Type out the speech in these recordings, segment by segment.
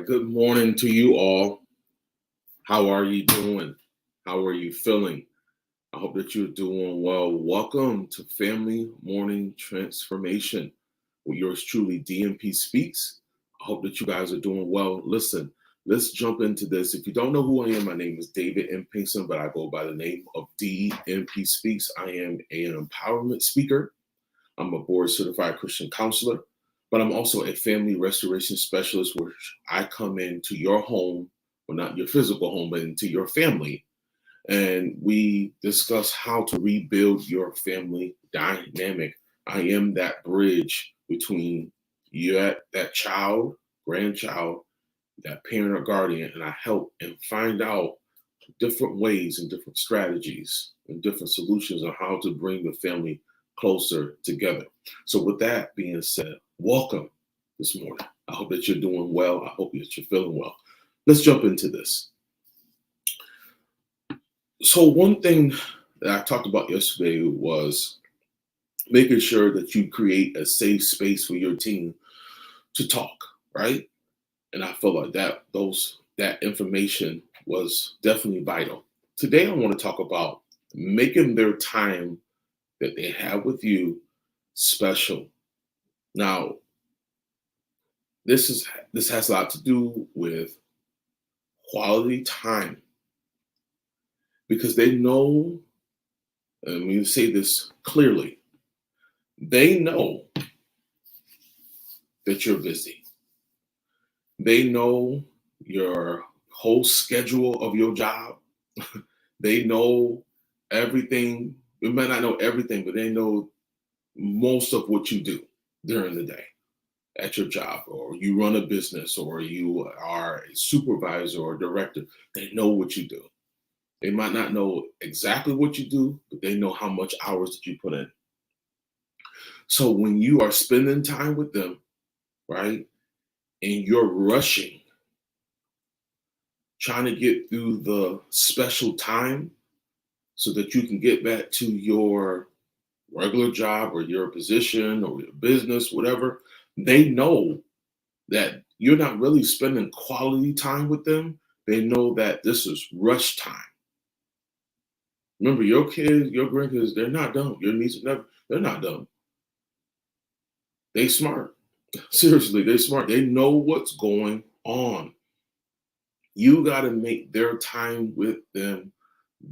good morning to you all. How are you doing? How are you feeling? I hope that you're doing well. Welcome to Family Morning Transformation with yours truly, DMP Speaks. I hope that you guys are doing well. Listen, let's jump into this. If you don't know who I am, my name is David M. Pinkston, but I go by the name of DMP Speaks. I am an empowerment speaker. I'm a board certified Christian counselor, but I'm also a family restoration specialist where I come into your home, well, not your physical home, but into your family. And we discuss how to rebuild your family dynamic. I am that bridge between you, that child, grandchild, that parent or guardian, and I help and find out different ways and different strategies and different solutions on how to bring the family closer together. So with that being said, welcome this morning. I hope that you're doing well. I hope that you're feeling well. Let's jump into this. So one thing that I talked about yesterday was making sure that you create a safe space for your team to talk, right? And I feel like that information was definitely vital. Today I want to talk about making their time that they have with you special. Now, this has a lot to do with quality time because they know, and we say this clearly, they know that you're busy. They know your whole schedule of your job. They know everything. We might not know everything, but they know most of what you do during the day at your job, or you run a business, or you are a supervisor or director. They know what you do. They might not know exactly what you do, but they know how much hours that you put in. So when you are spending time with them, right, and you're rushing, trying to get through the special time so that you can get back to your regular job or your position or your business, whatever, they know that you're not really spending quality time with them. They know that this is rush time. Remember, your kids, your grandkids, they're not dumb. Your nieces, they're not dumb. They smart. Seriously, they smart. They know what's going on. You got to make their time with them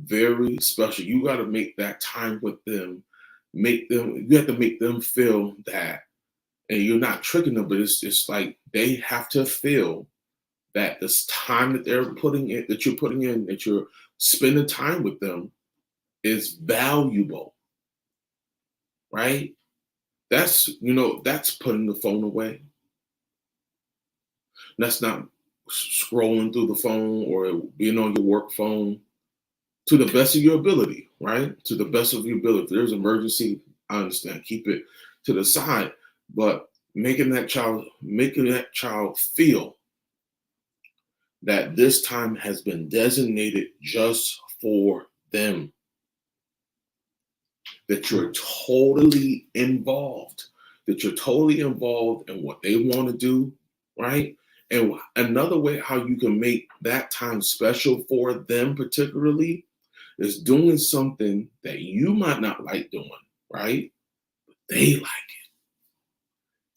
very special. You got to make that time with them, you have to make them feel that, and you're not tricking them, but it's like they have to feel that this time that they're putting in, that you're spending time with them is valuable, right? That's putting the phone away. That's not scrolling through the phone or being on your work phone to the best of your ability, right? To the best of your ability. If there's an emergency, I understand, keep it to the side, but making that child feel that this time has been designated just for them, that you're totally involved, in what they want to do, right? And another way how you can make that time special for them particularly is doing something that you might not like doing, right? They like it.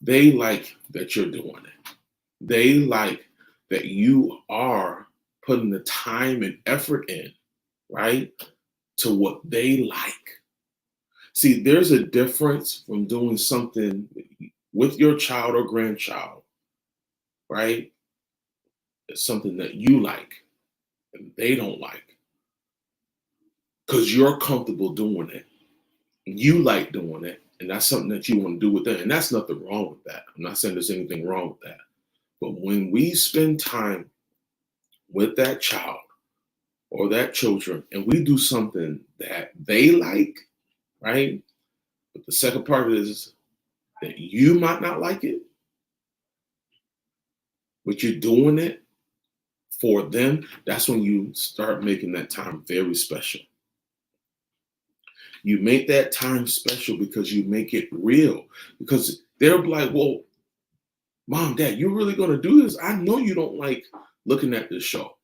They like that you're doing it. They like that you are putting the time and effort in, right, to what they like. See, there's a difference from doing something with your child or grandchild, right? It's something that you like and they don't like because you're comfortable doing it. You like doing it, and that's something that you want to do with them. And that's nothing wrong with that. I'm not saying there's anything wrong with that. But when we spend time with that child or that children and we do something that they like, right? But the second part is that you might not like it, but you're doing it for them, that's when you start making that time very special. You make that time special because you make it real. Because they're like, well, Mom, Dad, you're really going to do this? I know you don't like looking at this show.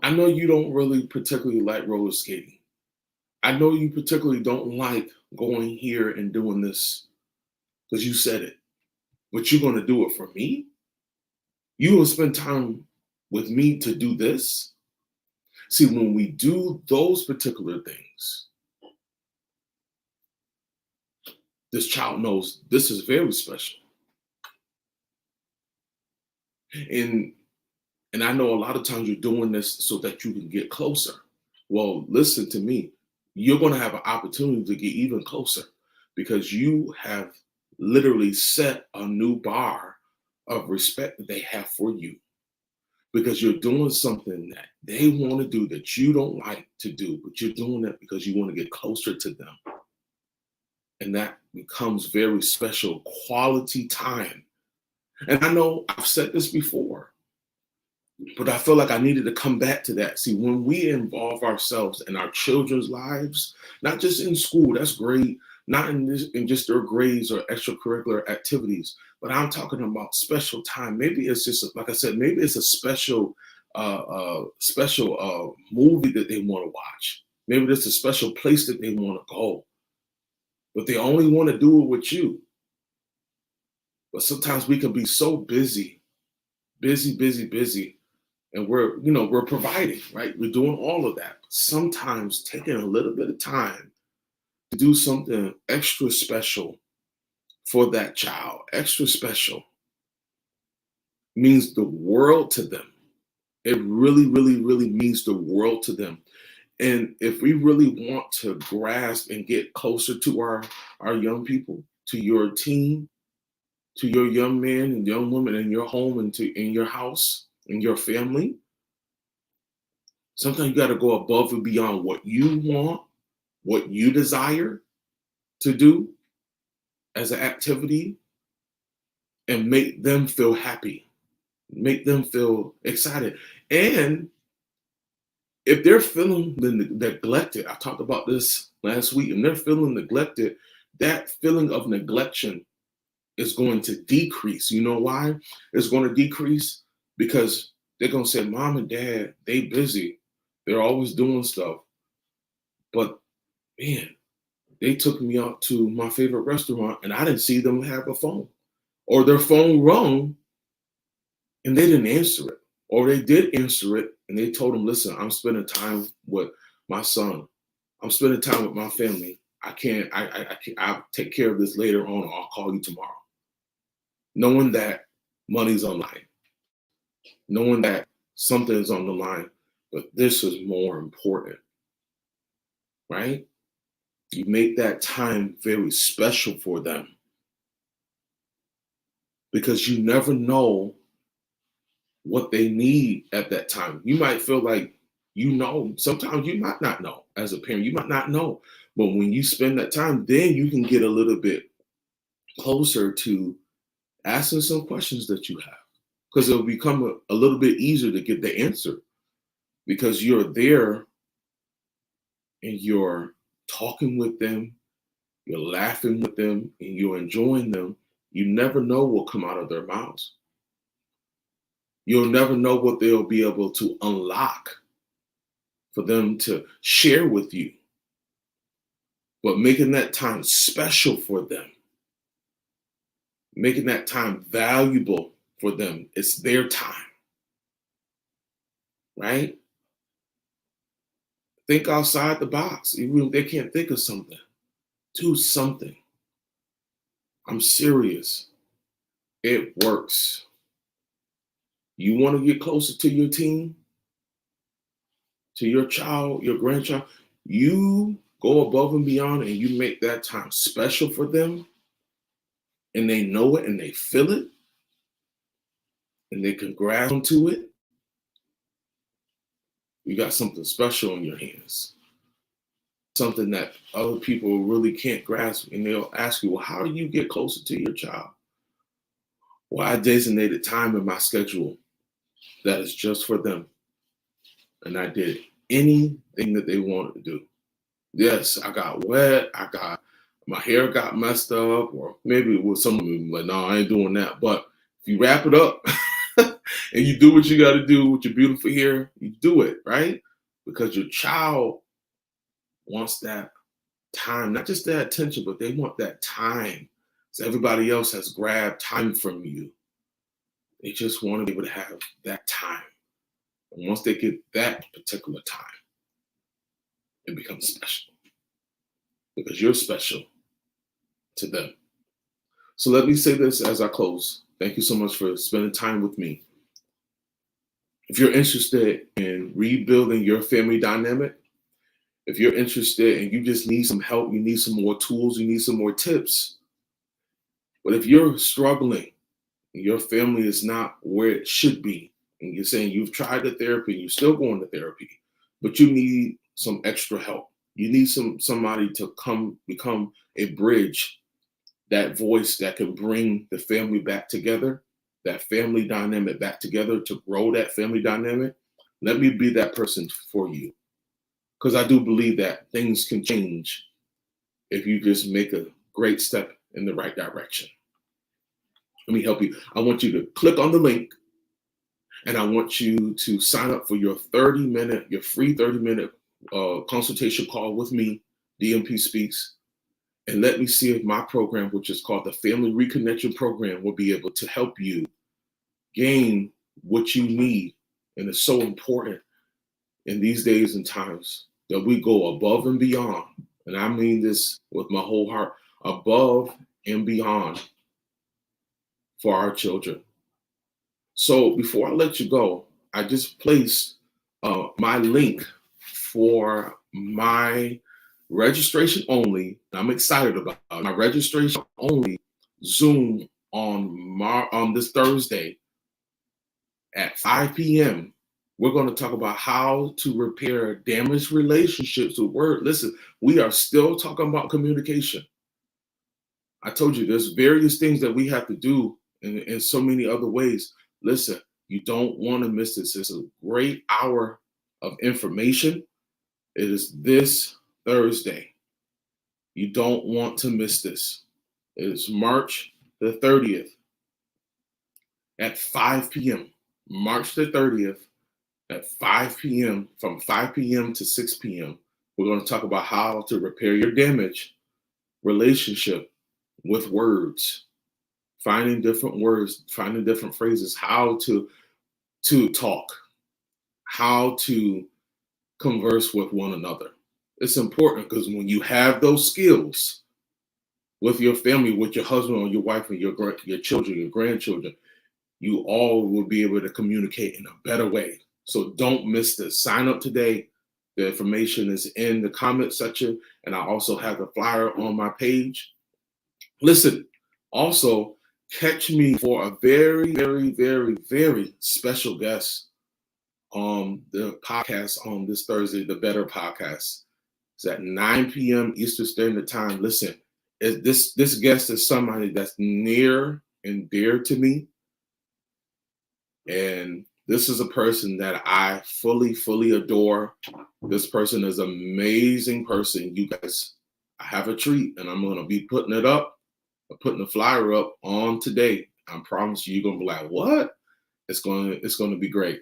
I know you don't really particularly like roller skating. I know you particularly don't like going here and doing this because you said it, but you're going to do it for me? You will spend time with me to do this? See, when we do those particular things, this child knows this is very special. And and I know a lot of times you're doing this so that you can get closer. Well, listen to me. You're going to have an opportunity to get even closer because you have literally set a new bar of respect that they have for you because you're doing something that they want to do that you don't like to do, but you're doing it because you want to get closer to them. And that becomes very special quality time. And I know I've said this before, but I feel like I needed to come back to that. See, when we involve ourselves in our children's lives, not just in school, that's great, not in just their grades or extracurricular activities, but I'm talking about special time. Maybe it's just like I said, maybe it's a special movie that they want to watch. Maybe it's a special place that they want to go, but they only want to do it with you. But sometimes we can be so busy, and we're providing, right? We're doing all of that. Sometimes taking a little bit of time to do something extra special for that child, extra special, means the world to them. It really, really, really means the world to them. And if we really want to grasp and get closer to our young people, to your team, to your young man and young woman in your home and in your house, in your family, sometimes you got to go above and beyond what you want, what you desire to do as an activity, and make them feel happy, make them feel excited. And if they're feeling neglected, I talked about this last week, and they're feeling neglected, that feeling of neglection is going to decrease. You know why? It's going to decrease because they're going to say, Mom and Dad, they busy. They're always doing stuff. But man, they took me out to my favorite restaurant and I didn't see them have a phone. Or their phone rung and they didn't answer it. Or they did answer it and they told them, listen, I'm spending time with my son. I'm spending time with my family. I'll take care of this later on. Or I'll call you tomorrow. Knowing that money's on the line. Knowing that something is on the line. But this is more important, right? You make that time very special for them because you never know what they need at that time. You might feel like sometimes you might not know as a parent, you might not know. But when you spend that time, then you can get a little bit closer to asking some questions that you have because it'll become a little bit easier to get the answer because you're there and you're talking with them, you're laughing with them, and you're enjoying them. You never know what will come out of their mouths. You'll never know what they'll be able to unlock for them to share with you. But making that time special for them, making that time valuable for them, it's their time, right? Think outside the box. Even if they can't think of something, do something. I'm serious. It works. You want to get closer to your team, to your child, your grandchild, you go above and beyond and you make that time special for them and they know it and they feel it and they can grasp onto it. You got something special in your hands. Something that other people really can't grasp. And they'll ask you, well, how do you get closer to your child? Well, I designated time in my schedule that is just for them. And I did anything that they wanted to do. Yes, I got wet. I got my hair got messed up, or maybe it was some of them like, no, I ain't doing that. But if you wrap it up and you do what you got to do with your beautiful hair, you do it, right? Because your child wants that time, not just that attention, but they want that time. So everybody else has grabbed time from you. They just want to be able to have that time. And once they get that particular time, it becomes special because you're special to them. So let me say this as I close. Thank you so much for spending time with me. If you're interested in rebuilding your family dynamic, if you're interested and you just need some help, you need some more tools, you need some more tips. But if you're struggling, and your family is not where it should be, and you're saying you've tried the therapy, you're still going to therapy, but you need some extra help. You need somebody to come become a bridge, that voice that can bring the family back together, that family dynamic back together, to grow that family dynamic. Let me be that person for you. Because I do believe that things can change if you just make a great step in the right direction. Let me help you. I want you to click on the link, and I want you to sign up for your free 30-minute consultation call with me, DMP Speaks, and let me see if my program, which is called the Family Reconnection Program, will be able to help you gain what you need. And it's so important in these days and times that we go above and beyond. And I mean this with my whole heart, above and beyond for our children. So before I let you go, I just placed my link for my registration only. I'm excited about my registration only Zoom on this Thursday at 5 p.m. We're going to talk about how to repair damaged relationships with words. Listen, we are still talking about communication. I told you there's various things that we have to do in so many other ways. Listen, you don't want to miss this. It's a great hour of information. It is this Thursday. You don't want to miss this. It is March the 30th at 5 p.m. March the 30th at 5 p.m. From 5 p.m. to 6 p.m. We're going to talk about how to repair your damaged relationship with words, finding different words, finding different phrases, how to talk, how to converse with one another. It's important because when you have those skills with your family, with your husband or your wife and your children, your grandchildren, you all will be able to communicate in a better way. So don't miss this. Sign up today. The information is in the comment section, and I also have the flyer on my page. Listen, also catch me for a very, very, very, very special guest on the podcast on this Thursday, the Better Podcast. It's at 9 p.m. Eastern Standard Time. Listen, this guest is somebody that's near and dear to me. And this is a person that I fully, fully adore. This person is an amazing person. You guys, I have a treat, and I'm going to be putting it up, putting the flyer up on today. I promise you're going to be like, what? It's going to be great.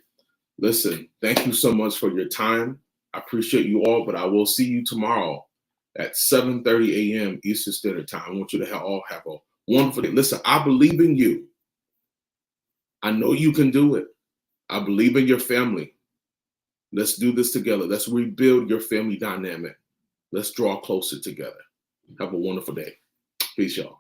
Listen, thank you so much for your time. I appreciate you all, but I will see you tomorrow at 7:30 a.m. Eastern Standard Time. I want you to all have a wonderful day. Listen, I believe in you. I know you can do it. I believe in your family. Let's do this together. Let's rebuild your family dynamic. Let's draw closer together. Have a wonderful day. Peace, y'all.